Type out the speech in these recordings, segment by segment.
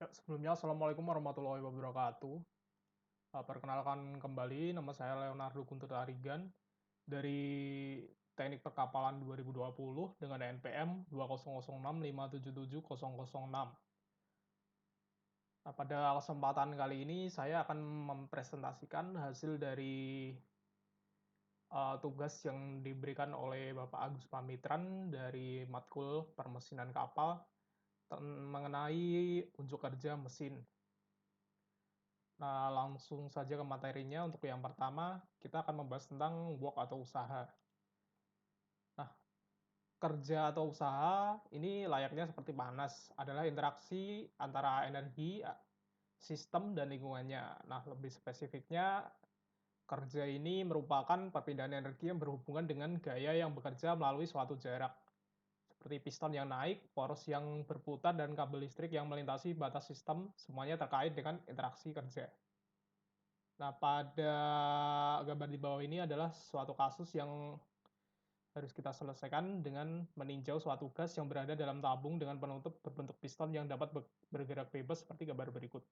Ya, sebelumnya Assalamualaikum warahmatullahi wabarakatuh. Perkenalkan kembali, nama saya Leonardo Guntur Tarigan dari Teknik Perkapalan 2020 dengan NPM 20065777006. Nah, pada kesempatan kali ini saya akan mempresentasikan hasil dari tugas yang diberikan oleh Bapak Agus Pamitran dari Matkul Permesinan Kapal mengenai unjuk kerja mesin. Nah, langsung saja ke materinya. Untuk yang pertama, kita akan membahas tentang work atau usaha. Nah, kerja atau usaha ini layaknya seperti panas, adalah interaksi antara energi, sistem, dan lingkungannya. Nah, lebih spesifiknya, kerja ini merupakan perpindahan energi yang berhubungan dengan gaya yang bekerja melalui suatu jarak, seperti piston yang naik, poros yang berputar, dan kabel listrik yang melintasi batas sistem, semuanya terkait dengan interaksi kerja. Nah, pada gambar di bawah ini adalah suatu kasus yang harus kita selesaikan dengan meninjau suatu gas yang berada dalam tabung dengan penutup berbentuk piston yang dapat bergerak bebas seperti gambar berikut.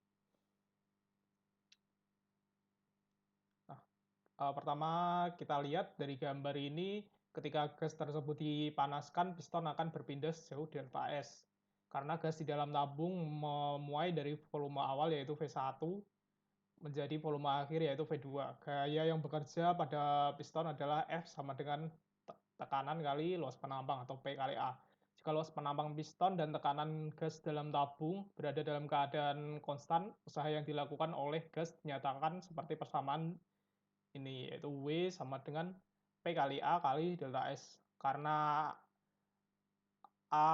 Nah, pertama kita lihat dari gambar ini, ketika gas tersebut dipanaskan, piston akan berpindah sejauh delta S. Karena gas di dalam tabung memuai dari volume awal yaitu V1 menjadi volume akhir yaitu V2. Gaya yang bekerja pada piston adalah F sama dengan tekanan kali luas penampang atau P kali A. Jika luas penampang piston dan tekanan gas dalam tabung berada dalam keadaan konstan, usaha yang dilakukan oleh gas dinyatakan seperti persamaan ini, yaitu W sama dengan P kali A kali delta S. Karena A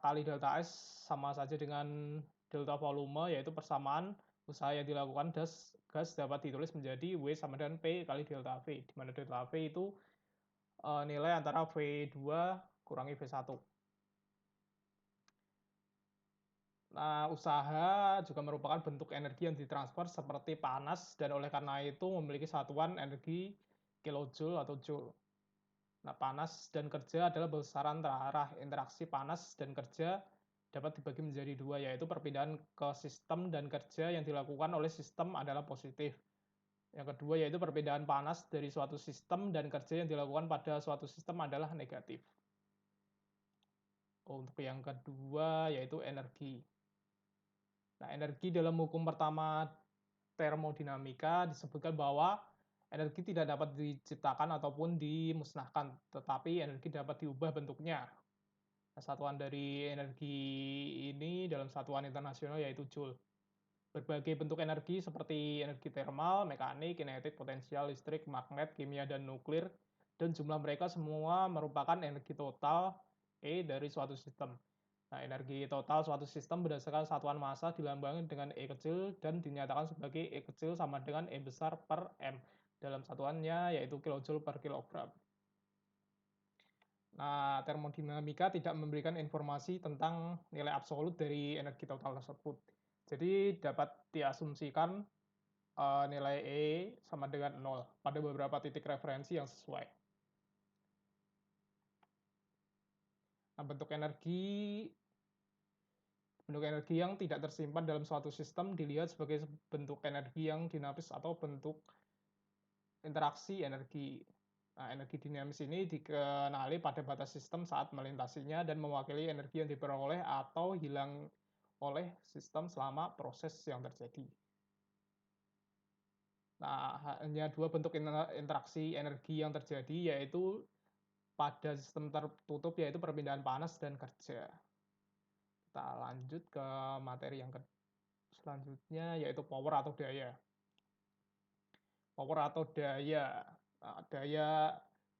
kali delta S sama saja dengan delta volume, yaitu persamaan usaha yang dilakukan gas dapat ditulis menjadi W sama dengan P kali delta V, di mana delta V itu nilai antara V2 kurangi V1. Nah, usaha juga merupakan bentuk energi yang ditransfer seperti panas dan oleh karena itu memiliki satuan energi kilojoule atau joule. Nah, panas dan kerja adalah besaran terarah. Interaksi panas dan kerja dapat dibagi menjadi dua, yaitu perpindahan ke sistem dan kerja yang dilakukan oleh sistem adalah positif. Yang kedua yaitu perpindahan panas dari suatu sistem dan kerja yang dilakukan pada suatu sistem adalah negatif. Untuk yang kedua yaitu energi. Nah, energi dalam hukum pertama termodinamika disebutkan bahwa energi tidak dapat diciptakan ataupun dimusnahkan, tetapi energi dapat diubah bentuknya. Nah, satuan dari energi ini dalam satuan internasional yaitu Joule. Berbagai bentuk energi seperti energi thermal, mekanik, kinetik, potensial, listrik, magnet, kimia, dan nuklir, dan jumlah mereka semua merupakan energi total E dari suatu sistem. Nah, energi total suatu sistem berdasarkan satuan massa dilambangkan dengan E kecil dan dinyatakan sebagai E kecil sama dengan E besar per M. Dalam satuannya yaitu kilojoule per kilogram. Nah, termodinamika tidak memberikan informasi tentang nilai absolut dari energi total tersebut. Jadi dapat diasumsikan nilai E sama dengan 0 pada beberapa titik referensi yang sesuai. Nah, bentuk energi yang tidak tersimpan dalam suatu sistem dilihat sebagai bentuk energi yang dinamis atau bentuk interaksi energi. Nah, energi dinamis ini dikenali pada batas sistem saat melintasinya dan mewakili energi yang diperoleh atau hilang oleh sistem selama proses yang terjadi. Nah, hanya dua bentuk interaksi energi yang terjadi, yaitu pada sistem tertutup, yaitu perpindahan panas dan kerja. Kita lanjut ke materi yang selanjutnya, yaitu power atau daya. Power atau daya. Nah,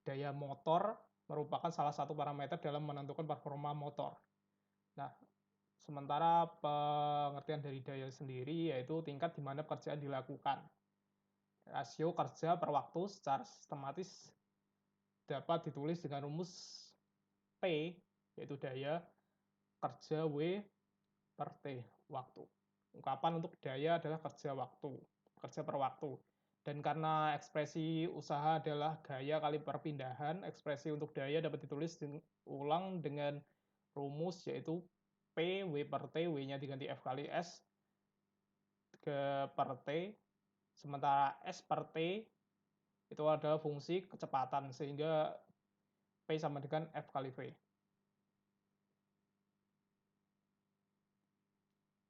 daya motor merupakan salah satu parameter dalam menentukan performa motor. Nah, sementara pengertian dari daya sendiri yaitu tingkat di mana pekerjaan dilakukan. Rasio kerja per waktu secara sistematis dapat ditulis dengan rumus P, yaitu daya, kerja W per T, waktu. Ungkapan untuk daya adalah kerja waktu, kerja per waktu. Dan karena ekspresi usaha adalah gaya kali perpindahan, ekspresi untuk daya dapat ditulis ulang dengan rumus yaitu P, W per T, W-nya diganti F kali S, per T, sementara S per T itu adalah fungsi kecepatan, sehingga P sama dengan F kali V.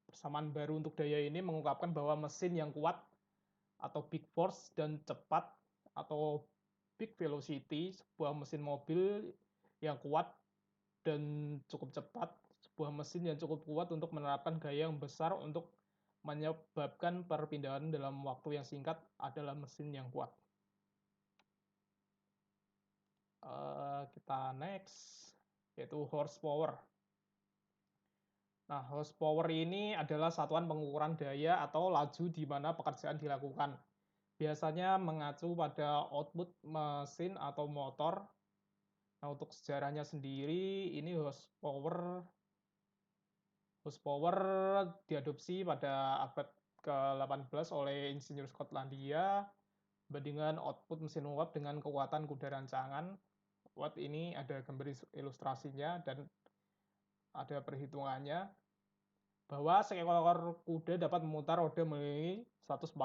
Persamaan baru untuk daya ini mengungkapkan bahwa mesin yang kuat atau big force dan cepat atau big velocity, sebuah mesin mobil yang kuat dan cukup cepat, sebuah mesin yang cukup kuat untuk menerapkan gaya yang besar untuk menyebabkan perpindahan dalam waktu yang singkat adalah mesin yang kuat. Kita next, yaitu horsepower. Nah, horsepower ini adalah satuan pengukuran daya atau laju di mana pekerjaan dilakukan. Biasanya mengacu pada output mesin atau motor. Nah, untuk sejarahnya sendiri, ini horsepower diadopsi pada abad ke-18 oleh insinyur Skotlandia dengan output mesin uap dengan kekuatan kuda rancangan. Watt ini ada gambar ilustrasinya dan ada perhitungannya bahwa seekor kuda dapat memutar roda mengelilingi 144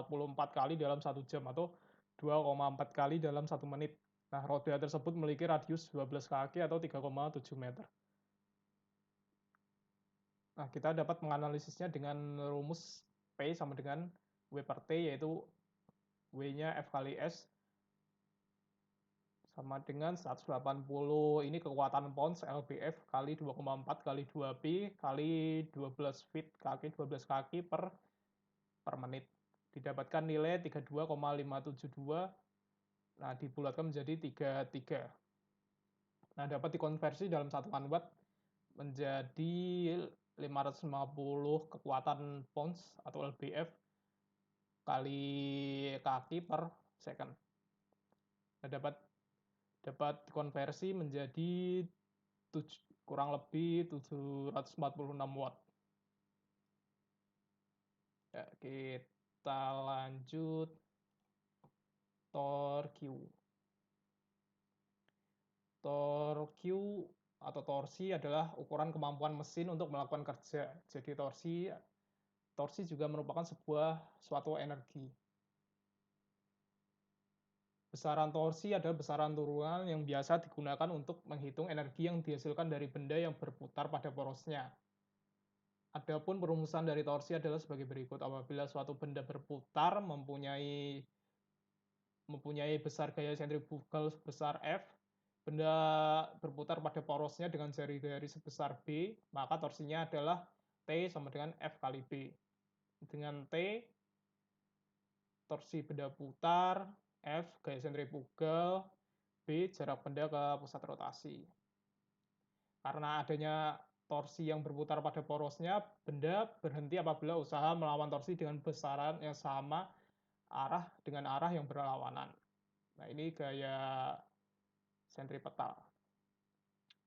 kali dalam 1 jam atau 2,4 kali dalam 1 menit. Nah, roda tersebut memiliki radius 12 kaki atau 3,7 meter. Nah, kita dapat menganalisisnya dengan rumus P sama dengan W per T, yaitu W-nya F kali S sama dengan 180 ini kekuatan pounds lbf kali 2,4 kali 2P kali 12 feet kaki 12 kaki per menit. Didapatkan nilai 32,572. Nah, dibulatkan menjadi 33. Nah, dapat dikonversi dalam satuan watt menjadi 550 kekuatan pounds atau lbf kali kaki per second. Nah, dapat konversi menjadi kurang lebih 746 watt. Ya, kita lanjut torque. Torque atau torsi adalah ukuran kemampuan mesin untuk melakukan kerja. Jadi torsi juga merupakan suatu energi. Besaran torsi adalah besaran turunan yang biasa digunakan untuk menghitung energi yang dihasilkan dari benda yang berputar pada porosnya. Adapun perumusan dari torsi adalah sebagai berikut. Apabila suatu benda berputar mempunyai besar gaya sentrifugal sebesar F, benda berputar pada porosnya dengan jari-jari sebesar B, maka torsinya adalah T sama dengan F kali B. Dengan T, torsi benda putar, F gaya sentrifugal, B jarak benda ke pusat rotasi. Karena adanya torsi yang berputar pada porosnya, benda berhenti apabila usaha melawan torsi dengan besaran yang sama dengan arah yang berlawanan. Nah, ini gaya sentripetal.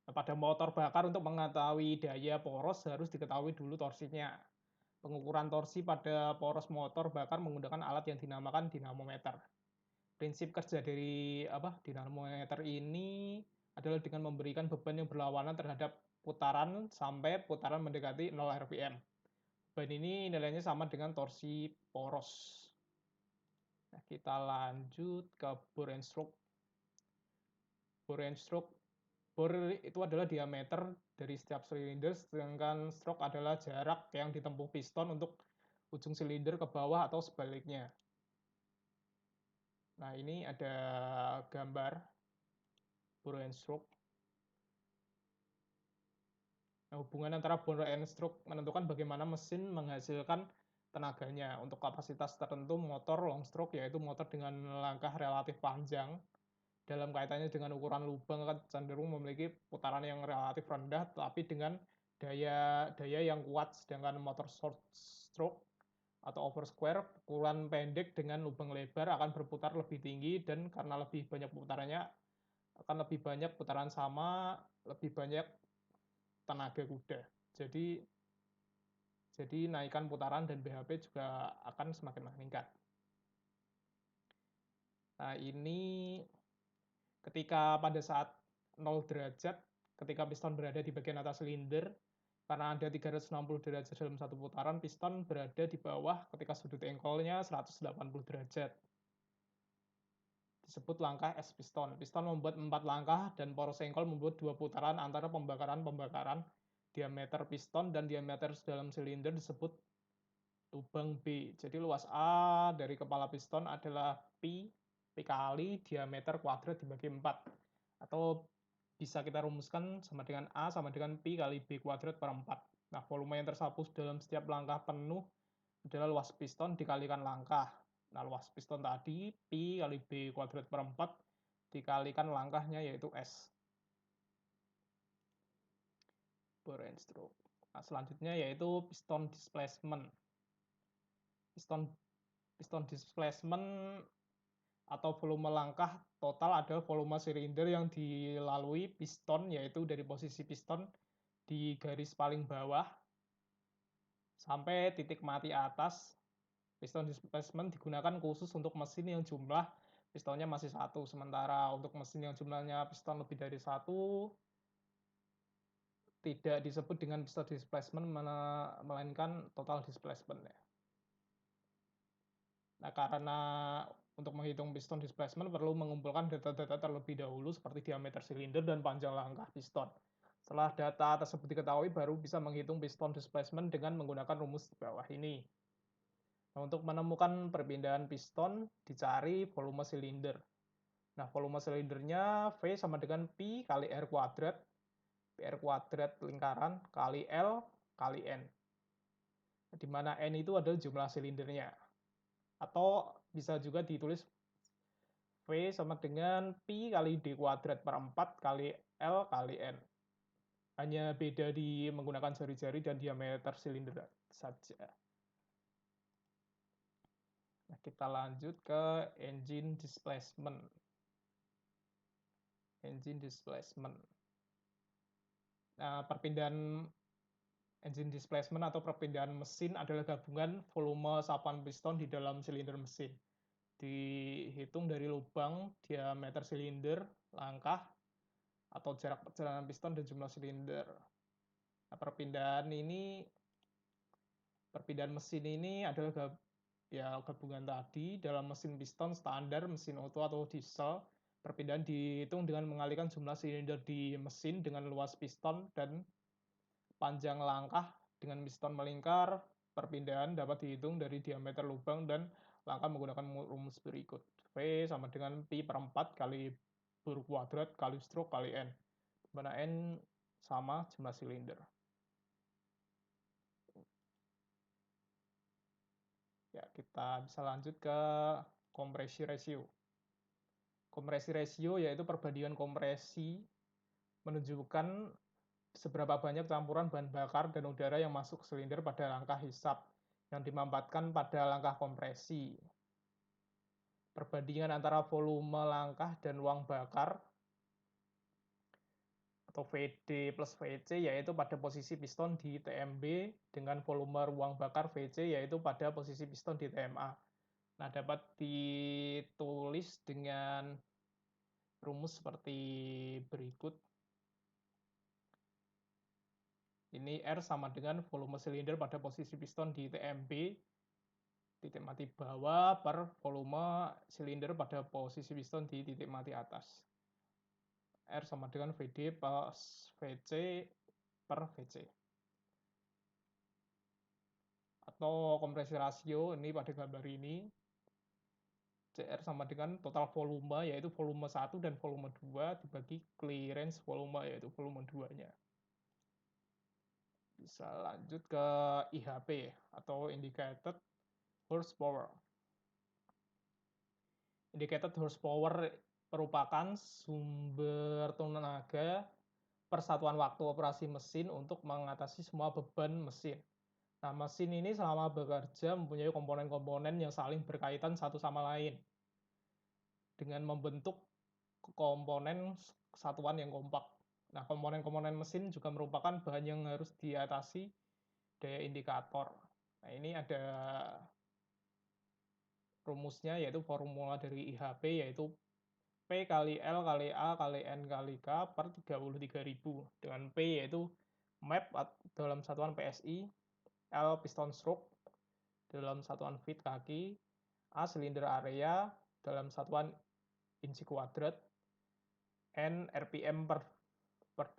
Nah, pada motor bakar untuk mengetahui daya poros harus diketahui dulu torsinya. Pengukuran torsi pada poros motor bakar menggunakan alat yang dinamakan dinamometer. Prinsip kerja dari dinamometer ini adalah dengan memberikan beban yang berlawanan terhadap putaran sampai putaran mendekati 0 rpm. Beban ini nilainya sama dengan torsi poros. Nah, kita lanjut ke bore and stroke. Bore and stroke. Bore itu adalah diameter dari setiap silinder, sedangkan stroke adalah jarak yang ditempuh piston untuk ujung silinder ke bawah atau sebaliknya. Nah, ini ada gambar bore and stroke. Nah, hubungan antara bore and stroke menentukan bagaimana mesin menghasilkan tenaganya. Untuk kapasitas tertentu motor long stroke, yaitu motor dengan langkah relatif panjang, dalam kaitannya dengan ukuran lubang akan cenderung memiliki putaran yang relatif rendah tapi dengan daya yang kuat, sedangkan motor short stroke atau over square ukuran pendek dengan lubang lebar akan berputar lebih tinggi dan karena lebih banyak putarannya akan lebih banyak putaran sama, lebih banyak tenaga kuda. Jadi naikkan putaran dan BHP juga akan semakin meningkat. Nah, ini ketika pada saat 0 derajat, ketika piston berada di bagian atas silinder, Karena ada 360 derajat dalam satu putaran, piston berada di bawah ketika sudut engkolnya 180 derajat. Disebut langkah S piston. Piston membuat 4 langkah dan poros engkol membuat 2 putaran antara pembakaran-pembakaran. Diameter piston dan diameter dalam silinder disebut lubang B. Jadi luas A dari kepala piston adalah P kali diameter kuadrat dibagi 4. Atau bisa kita rumuskan sama dengan A sama dengan Pi kali B kuadrat per 4. Nah, volume yang tersapu dalam setiap langkah penuh adalah luas piston dikalikan langkah. Nah, luas piston tadi Pi kali B kuadrat per 4 dikalikan langkahnya yaitu S. Bore and stroke. Nah, selanjutnya yaitu piston displacement. Piston displacement atau volume langkah total adalah volume silinder yang dilalui piston, yaitu dari posisi piston di garis paling bawah sampai titik mati atas. Piston displacement digunakan khusus untuk mesin yang jumlah pistonnya masih satu, sementara untuk mesin yang jumlahnya piston lebih dari satu tidak disebut dengan piston displacement, melainkan total displacement. Nah, karena untuk menghitung piston displacement perlu mengumpulkan data-data terlebih dahulu seperti diameter silinder dan panjang langkah piston. Setelah data tersebut diketahui, baru bisa menghitung piston displacement dengan menggunakan rumus di bawah ini. Nah, untuk menemukan perpindahan piston, dicari volume silinder. Nah, volume silindernya V sama dengan Pi kali R kuadrat, PR kuadrat lingkaran kali L kali N. Di mana N itu adalah jumlah silindernya. Atau bisa juga ditulis V sama dengan Pi kali D kuadrat per 4 kali L kali N. Hanya beda di menggunakan jari-jari dan diameter silinder saja. Nah, kita lanjut ke engine displacement. Engine displacement. Nah, perpindahan engine displacement atau perpindahan mesin adalah gabungan volume sapuan piston di dalam silinder mesin. Dihitung dari lubang, diameter silinder, langkah, atau jarak perjalanan piston dan jumlah silinder. Nah, perpindahan mesin ini adalah gabungan tadi dalam mesin piston standar, mesin Otto atau diesel. Perpindahan dihitung dengan mengalihkan jumlah silinder di mesin dengan luas piston dan panjang langkah dengan piston melingkar. Perpindahan dapat dihitung dari diameter lubang dan langkah menggunakan rumus berikut. V sama dengan Pi per 4 kali bur kuadrat kali stroke kali N. Di mana N sama jumlah silinder. Ya, kita bisa lanjut ke kompresi ratio. Kompresi ratio yaitu perbandingan kompresi menunjukkan seberapa banyak campuran bahan bakar dan udara yang masuk ke silinder pada langkah hisap yang dimampatkan pada langkah kompresi. Perbandingan antara volume langkah dan ruang bakar atau VD plus VC yaitu pada posisi piston di TMB dengan volume ruang bakar VC yaitu pada posisi piston di TMA. Nah, dapat ditulis dengan rumus seperti berikut. Ini R sama dengan volume silinder pada posisi piston di TMB titik mati bawah per volume silinder pada posisi piston di titik mati atas. R sama dengan VD plus VC per VC. Atau kompresi rasio ini pada gambar ini. CR sama dengan total volume yaitu volume 1 dan volume 2 dibagi clearance volume yaitu volume 2-nya. Bisa lanjut ke IHP atau indicated horsepower. Indicated horsepower merupakan sumber tenaga persatuan waktu operasi mesin untuk mengatasi semua beban mesin. Nah, mesin ini selama bekerja mempunyai komponen-komponen yang saling berkaitan satu sama lain dengan membentuk komponen kesatuan yang kompak. Nah, komponen-komponen mesin juga merupakan bahan yang harus diatasi daya indikator. Nah, ini ada rumusnya yaitu formula dari IHP yaitu P kali L kali A kali N kali K per 33.000 dengan P yaitu map dalam satuan PSI, L piston stroke dalam satuan feet kaki, A silinder area dalam satuan inci kuadrat, N RPM per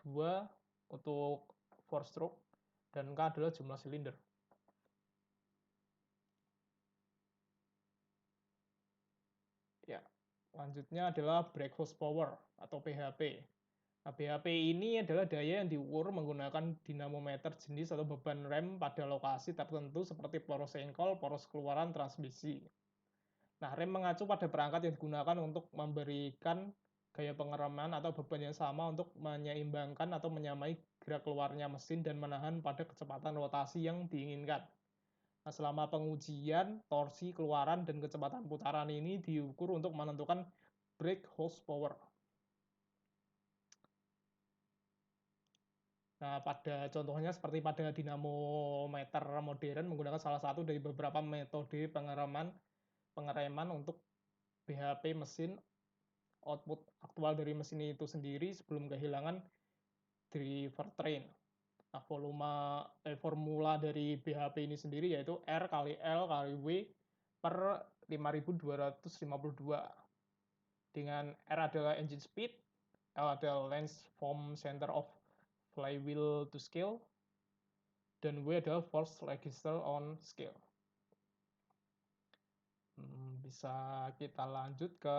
2 untuk 4 stroke, dan K adalah jumlah silinder. Ya, selanjutnya adalah brake horsepower atau BHP. Nah, BHP ini adalah daya yang diukur menggunakan dinamometer jenis atau beban rem pada lokasi tertentu seperti poros engkol, poros keluaran transmisi. Nah, rem mengacu pada perangkat yang digunakan untuk memberikan gaya pengereman atau beban yang sama untuk menyeimbangkan atau menyamai gerak keluarnya mesin dan menahan pada kecepatan rotasi yang diinginkan. Nah, selama pengujian, torsi keluaran dan kecepatan putaran ini diukur untuk menentukan brake horsepower. Nah, pada contohnya seperti pada dinamometer modern menggunakan salah satu dari beberapa metode pengereman untuk BHP mesin, output aktual dari mesin itu sendiri sebelum kehilangan driver train. Nah, formula dari BHP ini sendiri yaitu R kali L kali W per 5252. Dengan R adalah engine speed, L adalah length from center of flywheel to scale, dan W adalah force register on scale. Bisa kita lanjut ke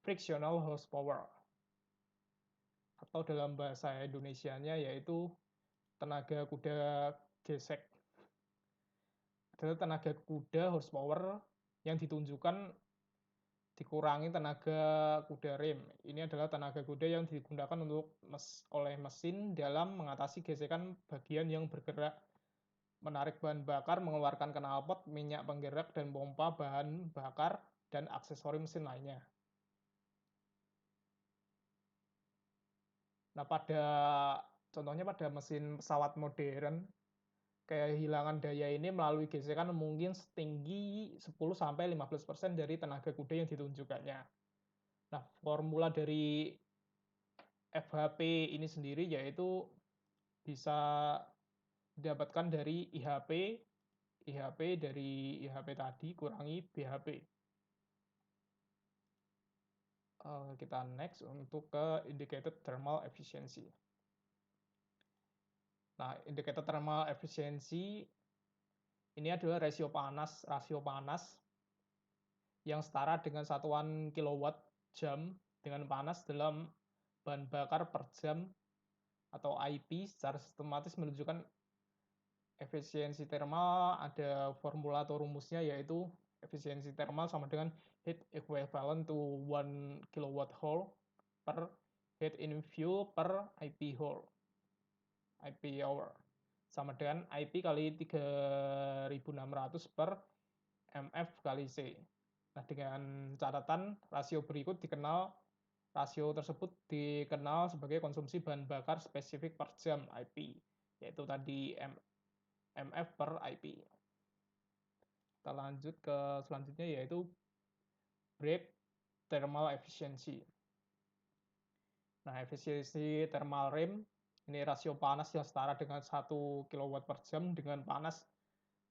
frictional horsepower, atau dalam bahasa Indonesianya yaitu tenaga kuda gesek. Adalah tenaga kuda horsepower yang ditunjukkan dikurangi tenaga kuda rem. Ini adalah tenaga kuda yang digunakan oleh mesin dalam mengatasi gesekan bagian yang bergerak, menarik bahan bakar, mengeluarkan knalpot, minyak penggerak, dan pompa bahan bakar, dan aksesori mesin lainnya. Nah, contohnya pada mesin pesawat modern, kehilangan daya ini melalui gesekan mungkin setinggi 10-15% dari tenaga kuda yang ditunjukkannya. Nah, formula dari FHP ini sendiri yaitu bisa didapatkan dari IHP dari IHP tadi kurangi BHP. Kita next untuk ke indicated thermal efficiency. Nah, indicated thermal efficiency ini adalah rasio panas yang setara dengan satuan kilowatt jam dengan panas dalam bahan bakar per jam atau IP secara sistematis menunjukkan efisiensi thermal. Ada formula atau rumusnya yaitu efisiensi thermal sama dengan heat equivalent to 1 kilowatt per heat in fuel per IP hour sama dengan IP kali 3600 per MF kali C. Nah, dengan catatan rasio tersebut dikenal sebagai konsumsi bahan bakar spesifik per jam IP, yaitu tadi MF per IP. Kita lanjut ke selanjutnya yaitu brake thermal efficiency. Nah, efisiensi thermal rem ini rasio panas yang setara dengan 1 kW per jam dengan panas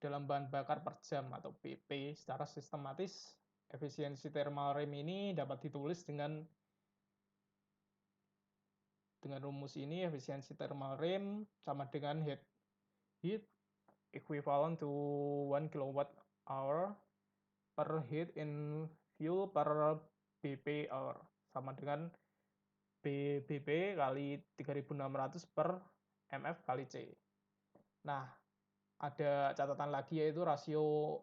dalam bahan bakar per jam atau BP. Secara sistematis, efisiensi thermal rem ini dapat ditulis dengan rumus ini. Efisiensi thermal rem sama dengan heat equivalent to 1 kWh per heat in fuel per BP hour sama dengan BP kali 3600 per MF kali C. Nah, ada catatan lagi yaitu rasio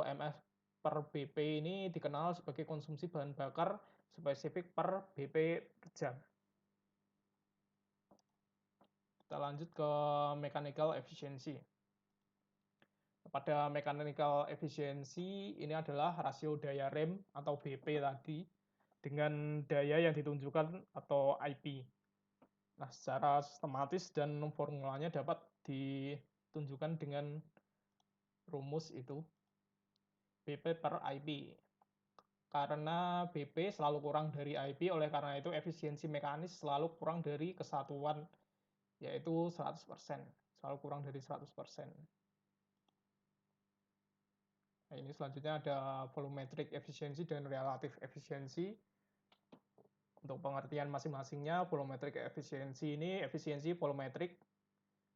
MF per BP ini dikenal sebagai konsumsi bahan bakar spesifik per BP per jam. Kita lanjut ke mechanical efficiency. Pada mechanical efficiency ini adalah rasio daya rem atau BP tadi dengan daya yang ditunjukkan atau IP. Nah, secara sistematis dan formulanya dapat ditunjukkan dengan rumus itu BP per IP. Karena BP selalu kurang dari IP, oleh karena itu efisiensi mekanis selalu kurang dari kesatuan yaitu 100%, selalu kurang dari 100%. Nah, ini selanjutnya ada volumetric efficiency dan relative efficiency. Untuk pengertian masing-masingnya, volumetric efficiency ini efisiensi volumetrik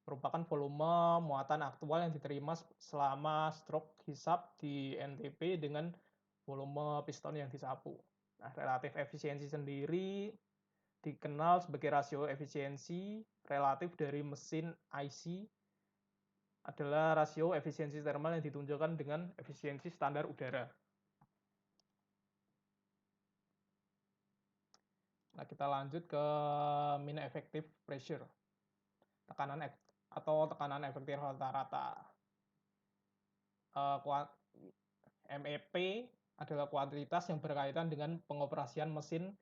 merupakan volume muatan aktual yang diterima selama stroke hisap di NTP dengan volume piston yang disapu. Nah, relatif efisiensi sendiri dikenal sebagai rasio efisiensi relatif dari mesin IC adalah rasio efisiensi thermal yang ditunjukkan dengan efisiensi standar udara. Nah, kita lanjut ke mean effective pressure, tekanan efektif rata-rata. MEP adalah kuantitas yang berkaitan dengan pengoperasian mesin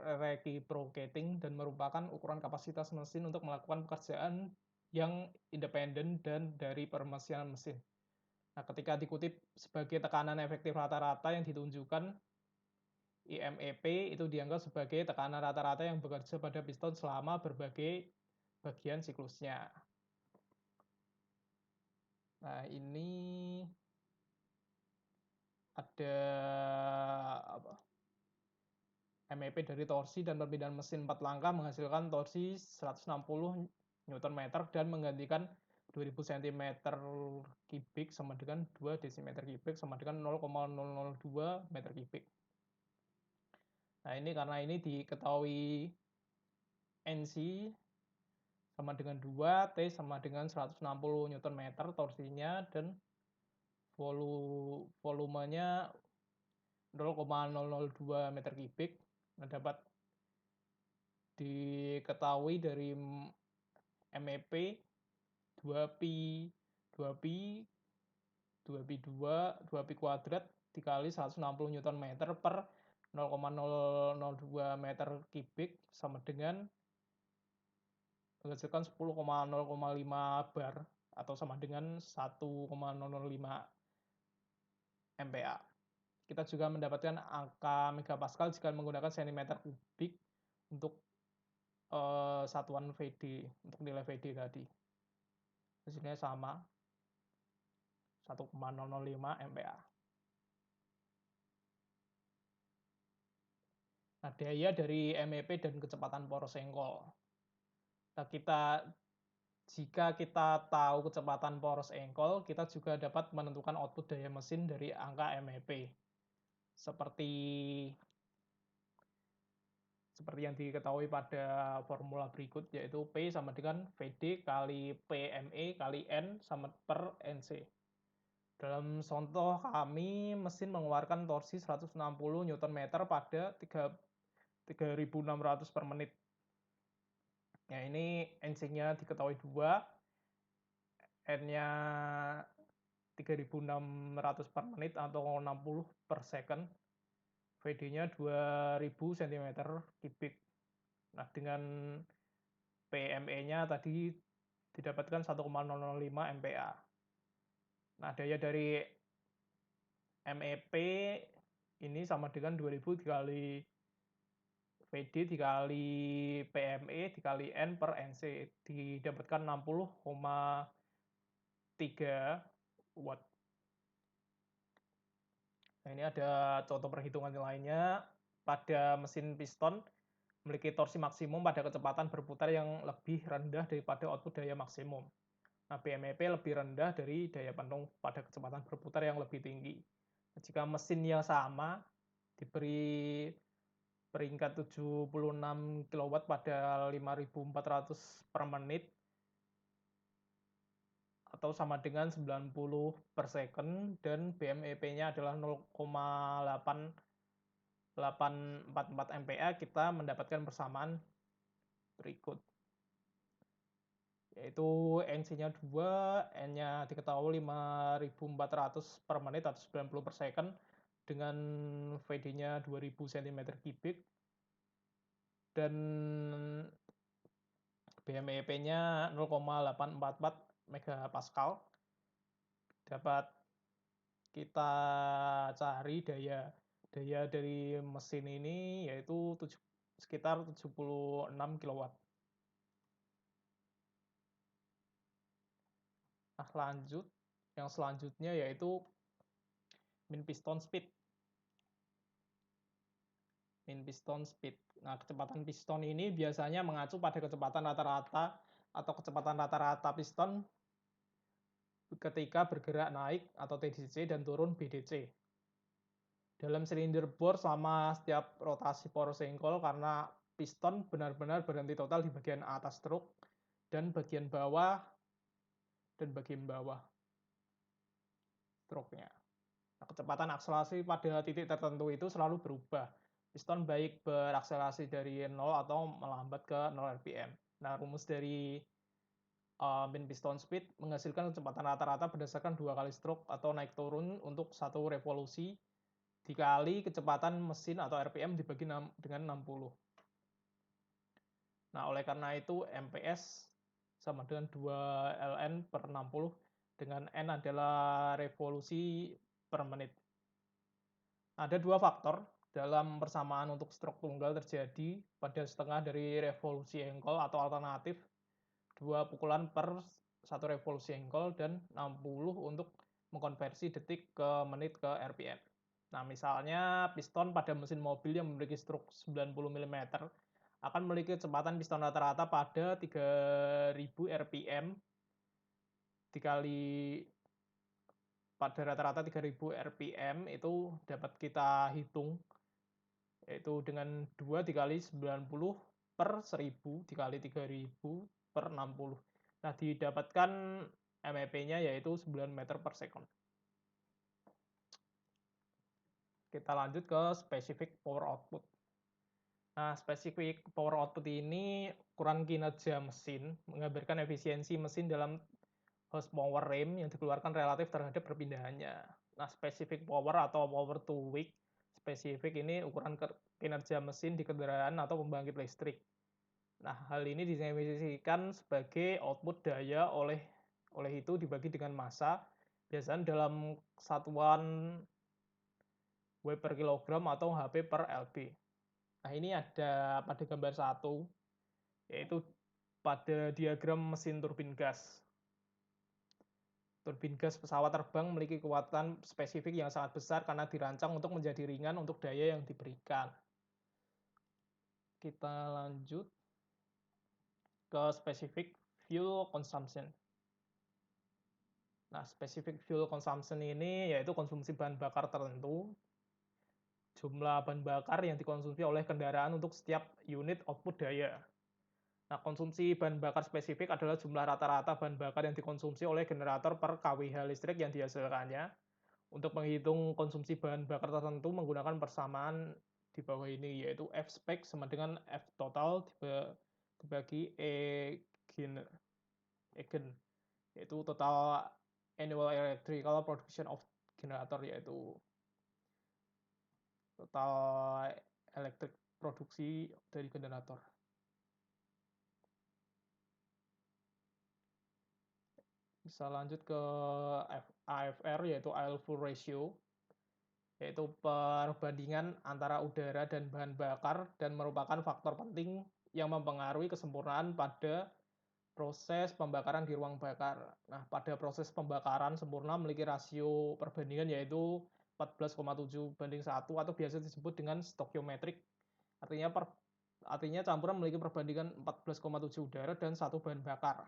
reciprocating dan merupakan ukuran kapasitas mesin untuk melakukan pekerjaan yang independen dan dari permesinan mesin. Nah, ketika dikutip sebagai tekanan efektif rata-rata yang ditunjukkan IMEP itu dianggap sebagai tekanan rata-rata yang bekerja pada piston selama berbagai bagian siklusnya. Nah, ini ada MEP dari torsi dan perpindahan mesin 4 langkah menghasilkan torsi 160 Nm dan menggantikan 2000 cm3 sama dengan 2 dm3 sama dengan 0,002 m3. Nah, ini karena ini diketahui NC sama dengan 2, T sama dengan 160 Nm torsinya, dan volumenya 0,002 m3. Nah, dapat diketahui dari MEP 2pi 2pi 2pi kuadrat dikali 160 Nm per 0,002 m3 sama dengan menghasilkan 10,005 bar atau sama dengan 1,005 MPa. Kita juga mendapatkan angka megapascal jika menggunakan cm3 untuk satuan VD, untuk nilai VD tadi. Hasilnya sama, 1,005 MPa. Nah, daya dari MEP dan kecepatan poros engkol. Nah, jika kita tahu kecepatan poros engkol, kita juga dapat menentukan output daya mesin dari angka MEP. Seperti yang diketahui pada formula berikut, yaitu P sama dengan VD kali PME kali N sama per NC. Dalam contoh kami, mesin mengeluarkan torsi 160 Nm pada 3.600 per menit. Ya, ini NC-nya diketahui 2, N-nya 3.600 per menit atau 60 per second. VD-nya 2000 cm3. Nah, dengan PME-nya tadi didapatkan 1,005 MPa. Nah, daya dari MEP ini sama dengan 2000 dikali VD dikali PME dikali N per NC, didapatkan 60,3 watt. Nah, ini ada contoh perhitungan lainnya. Pada mesin piston memiliki torsi maksimum pada kecepatan berputar yang lebih rendah daripada output daya maksimum. Nah, BMEP lebih rendah dari daya pentung pada kecepatan berputar yang lebih tinggi. Jika mesin yang sama diberi peringkat 76 kW pada 5.400 per menit atau sama dengan 90 per second, dan BMEP-nya adalah 0,844 MPa, kita mendapatkan persamaan berikut, yaitu NC-nya 2, N-nya diketahui 5.400 per menit atau 90 per second, dengan VD-nya 2000 cm3, dan BMEP-nya 0,844 megapascal. Dapat kita cari daya dari mesin ini, yaitu sekitar 76 kW. lanjut, yang selanjutnya yaitu min piston speed. Min piston speed. Nah, kecepatan piston ini biasanya mengacu pada kecepatan rata-rata atau kecepatan rata-rata piston ketika bergerak naik atau TDC dan turun BDC. Dalam silinder bor selama setiap rotasi poros sengkol karena piston benar-benar berhenti total di bagian atas truk dan bagian bawah truknya. Nah, kecepatan akselerasi pada titik tertentu itu selalu berubah. Piston baik berakselerasi dari 0 atau melambat ke 0 rpm. Nah, rumus dari min piston speed menghasilkan kecepatan rata-rata berdasarkan 2 kali stroke atau naik turun untuk 1 revolusi dikali kecepatan mesin atau RPM dibagi dengan 60. Nah, oleh karena itu MPS sama dengan 2 ln per 60 dengan N adalah revolusi per menit. Ada 2 faktor dalam persamaan untuk stroke tunggal terjadi pada setengah dari revolusi engkol atau alternatif 2 pukulan per 1 revolusi engkol dan 60 untuk mengkonversi detik ke menit ke RPM. Nah, misalnya piston pada mesin mobil yang memiliki stroke 90 mm akan memiliki kecepatan piston rata-rata pada 3000 rpm dikali pada rata-rata 3000 rpm itu dapat kita hitung yaitu dengan 2 dikali 90 per 1000 dikali 3000 per 60. Nah, didapatkan MEP-nya yaitu 9 meter per second. Kita lanjut ke specific power output. Nah, specific power output ini ukuran kinerja mesin, menggambarkan efisiensi mesin dalam horsepower rem yang dikeluarkan relatif terhadap perpindahannya. Nah, specific power atau power to weight spesifik ini ukuran kinerja mesin di kendaraan atau pembangkit listrik. Nah, hal ini didefinisikan sebagai output daya oleh itu dibagi dengan massa, biasanya dalam satuan W per kilogram atau HP per LB. Nah, ini ada pada gambar 1, yaitu pada diagram mesin turbin gas. Turbin gas pesawat terbang memiliki kekuatan spesifik yang sangat besar karena dirancang untuk menjadi ringan untuk daya yang diberikan. Kita lanjut ke specific fuel consumption. Nah, specific fuel consumption ini yaitu konsumsi bahan bakar tertentu, jumlah bahan bakar yang dikonsumsi oleh kendaraan untuk setiap unit output daya. Nah, konsumsi bahan bakar spesifik adalah jumlah rata-rata bahan bakar yang dikonsumsi oleh generator per kWh listrik yang dihasilkannya. Untuk menghitung konsumsi bahan bakar tertentu menggunakan persamaan di bawah ini, yaitu F spec sama dengan F total dibagi Eigen, yaitu total annual electrical production of generator, yaitu total elektrik produksi dari generator. Bisa lanjut ke AFR, yaitu oil fuel ratio, yaitu perbandingan antara udara dan bahan bakar dan merupakan faktor penting yang mempengaruhi kesempurnaan pada proses pembakaran di ruang bakar. Nah, pada proses pembakaran sempurna memiliki rasio perbandingan yaitu 14,7:1 atau biasa disebut dengan stoichiometric. Artinya campuran memiliki perbandingan 14,7 udara dan 1 bahan bakar.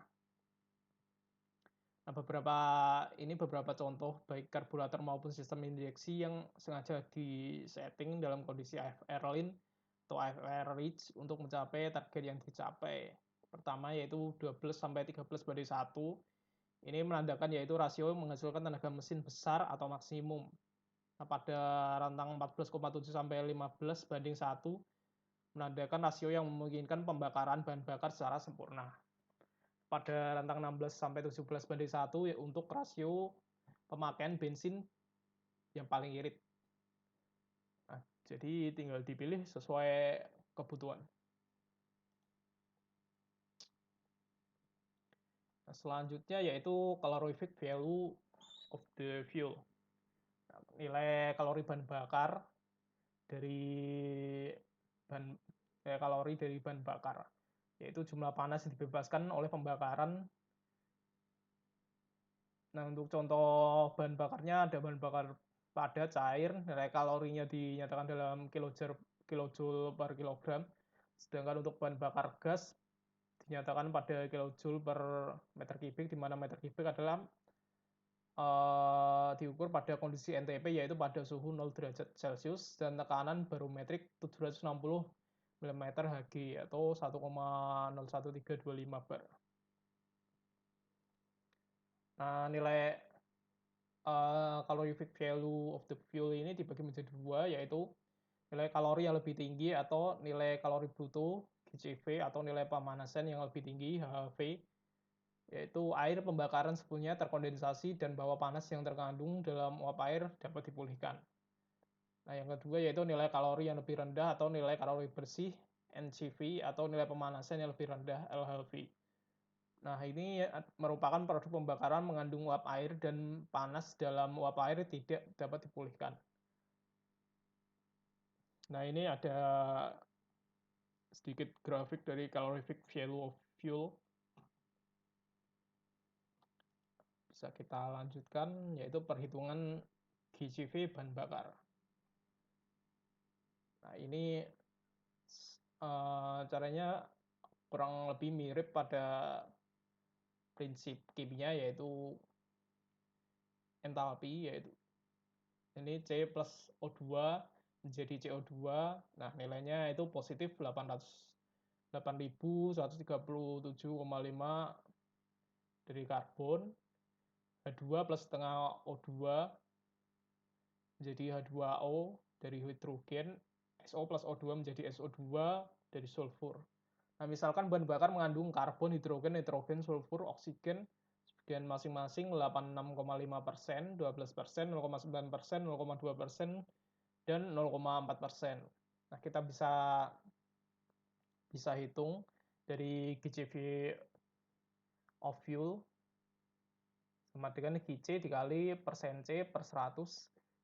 Nah, beberapa contoh baik karburator maupun sistem injeksi yang sengaja disetting dalam kondisi AFR lean atau AFR rich untuk mencapai target yang dicapai. Pertama yaitu 12-13:1. Ini menandakan yaitu rasio menghasilkan tenaga mesin besar atau maksimum. Nah, pada rentang 14,7-15:1 menandakan rasio yang memungkinkan pembakaran bahan bakar secara sempurna. Pada rentang 16-17:1 untuk rasio pemakaian bensin yang paling irit. Nah, jadi tinggal dipilih sesuai kebutuhan. Nah, selanjutnya yaitu calorific value of the fuel. Nah, nilai kalori bahan bakar dari bahan bakar, yaitu jumlah panas yang dibebaskan oleh pembakaran Nah, untuk contoh bahan bakarnya ada bahan bakar padat cair, nilai kalorinya dinyatakan dalam kilojoule per kilogram. Sedangkan untuk bahan bakar gas dinyatakan pada kilojoule per meter kubik, di mana meter kubik adalah diukur pada kondisi NTP, yaitu pada suhu 0 derajat Celcius dan tekanan barometrik 760 mm Hg atau 1,01325 bar. Nah, nilai calorific value of the fuel ini dibagi menjadi dua, yaitu nilai kalori yang lebih tinggi atau nilai kalori bruto GCV atau nilai pemanasan yang lebih tinggi HHV, yaitu air pembakaran sebelumnya terkondensasi dan bawah panas yang terkandung dalam uap air dapat dipulihkan. Nah, yang kedua yaitu nilai kalori yang lebih rendah atau nilai kalori bersih NCV atau nilai pemanasan yang lebih rendah LHV. Nah, ini merupakan produk pembakaran mengandung uap air dan panas dalam uap air tidak dapat dipulihkan. Nah, ini ada sedikit grafik dari calorific value of fuel. Bisa kita lanjutkan, yaitu perhitungan GCV bahan bakar. Nah, ini caranya kurang lebih mirip pada prinsip kimia, yaitu entalpi, yaitu ini C plus O2 menjadi CO2. Nah, nilainya itu positif 8.137,5 dari karbon. H2 plus setengah O2 menjadi H2O dari hidrogen. SO plus O2 menjadi SO2 dari sulfur. Nah, misalkan bahan bakar mengandung karbon, hidrogen, nitrogen, sulfur, oksigen, sebagian masing-masing 86,5%, 12%, 0,9%, 0,2%, dan 0,4%. Nah, kita bisa hitung dari GCV of fuel sama dengan GC dikali persen C per 100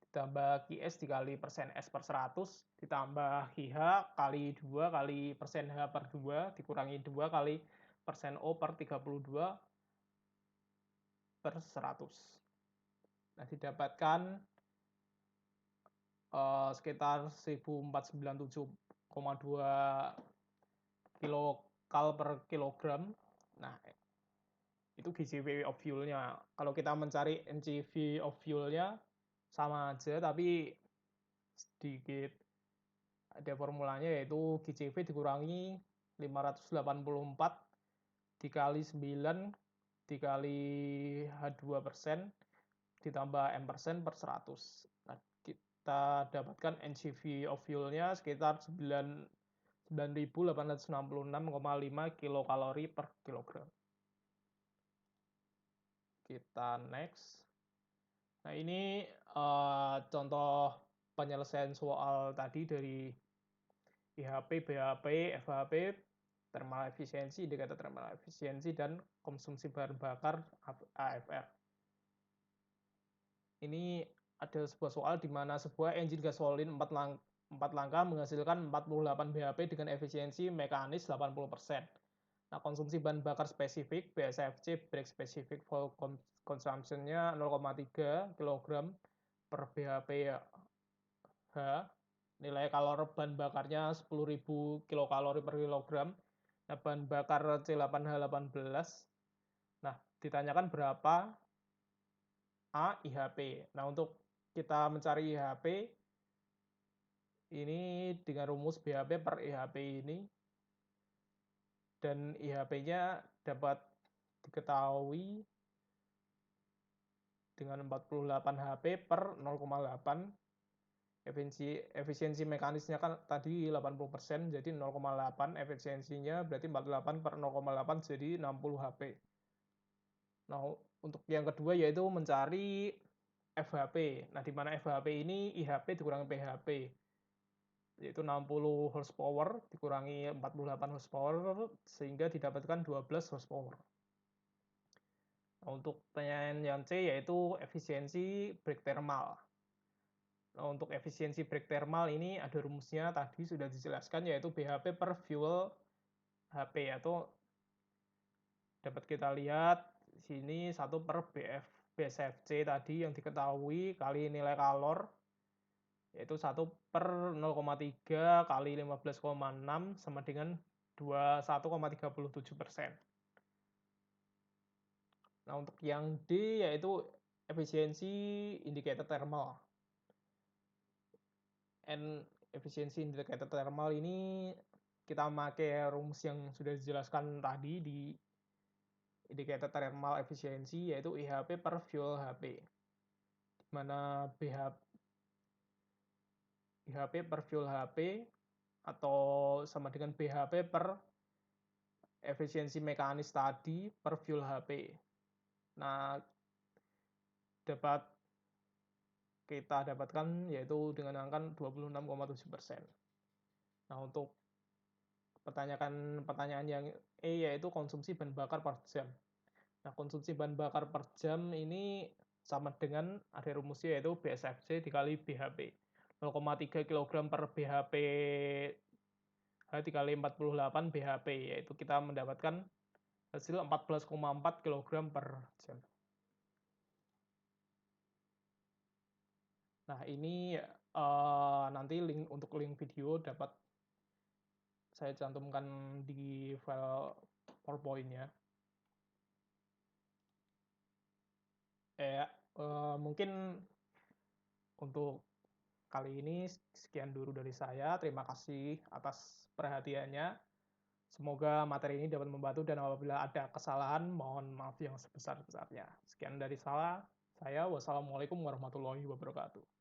ditambah QS dikali persen S per 100 ditambah QH kali 2 kali persen H per 2 dikurangi 2 kali persen O per 32 per 100. Nah, didapatkan sekitar 1497,2 kilokal per kilogram. Nah, itu GCV of fuel-nya. Kalau kita mencari NCV of fuel-nya sama aja, tapi sedikit ada formulanya, yaitu GCV dikurangi 584 dikali 9 dikali H2% ditambah M% per 100. Nah, kita dapatkan NCV of fuel-nya sekitar 9.866,5 kilokalori per kilogram. Kita next. Nah, ini contoh penyelesaian soal tadi dari IHP, BHP, FHP, thermal efisiensi, indikator thermal efisiensi, dan konsumsi bahan bakar AFR. Ini ada sebuah soal di mana sebuah engine gasolin 4 langkah menghasilkan 48 bhp dengan efisiensi mekanis 80%. Nah, konsumsi bahan bakar spesifik BSFC break specific fuel consumption-nya 0,3 kg per bhp H. Nilai kalori bahan bakarnya 10.000 kilokalori per kilogram. Nah, bahan bakar C8H18. Nah, ditanyakan berapa A IHP. Nah, untuk kita mencari IHP ini dengan rumus BHP per IHP ini, dan IHP-nya dapat diketahui dengan 48 HP per 0,8. Efisiensi mekanisnya kan tadi 80%, jadi 0,8 efisiensinya berarti 48 per 0,8 jadi 60 HP. Nah, untuk yang kedua yaitu mencari FHP. Nah, di mana FHP ini IHP dikurangi PHP, yaitu 60 horsepower dikurangi 48 horsepower sehingga didapatkan 12 horsepower. Nah, untuk pertanyaan yang C yaitu efisiensi break thermal. Nah, untuk efisiensi break thermal ini ada rumusnya tadi sudah dijelaskan, yaitu BHP per fuel HP, atau dapat kita lihat di sini 1 per BF BSFC tadi yang diketahui kali nilai kalor, yaitu 1/0,3 kali 15,6 sama dengan 21,37%. Nah, untuk yang D yaitu efisiensi indikator thermal. Efisiensi indikator thermal ini kita pakai rumus yang sudah dijelaskan tadi di indikator thermal efisiensi, yaitu IHP per fuel HP, di mana IHP per fuel HP atau sama dengan BHP per efisiensi mekanis tadi per fuel HP. Nah, kita dapatkan yaitu dengan angka 26,7%. Nah, untuk pertanyaan yang E yaitu konsumsi bahan bakar per jam. Nah, konsumsi bahan bakar per jam ini sama dengan ada rumusnya yaitu BSFC dikali BHP. 0,3 kg per BHP dikali 48 BHP, yaitu kita mendapatkan hasil 14,4 kg per jam. Nah, ini nanti untuk link video dapat saya cantumkan di file PowerPoint-nya. Mungkin untuk kali ini sekian dulu dari saya. Terima kasih atas perhatiannya. Semoga materi ini dapat membantu dan apabila ada kesalahan, mohon maaf yang sebesar-besarnya. Sekian dari saya. Wassalamualaikum warahmatullahi wabarakatuh.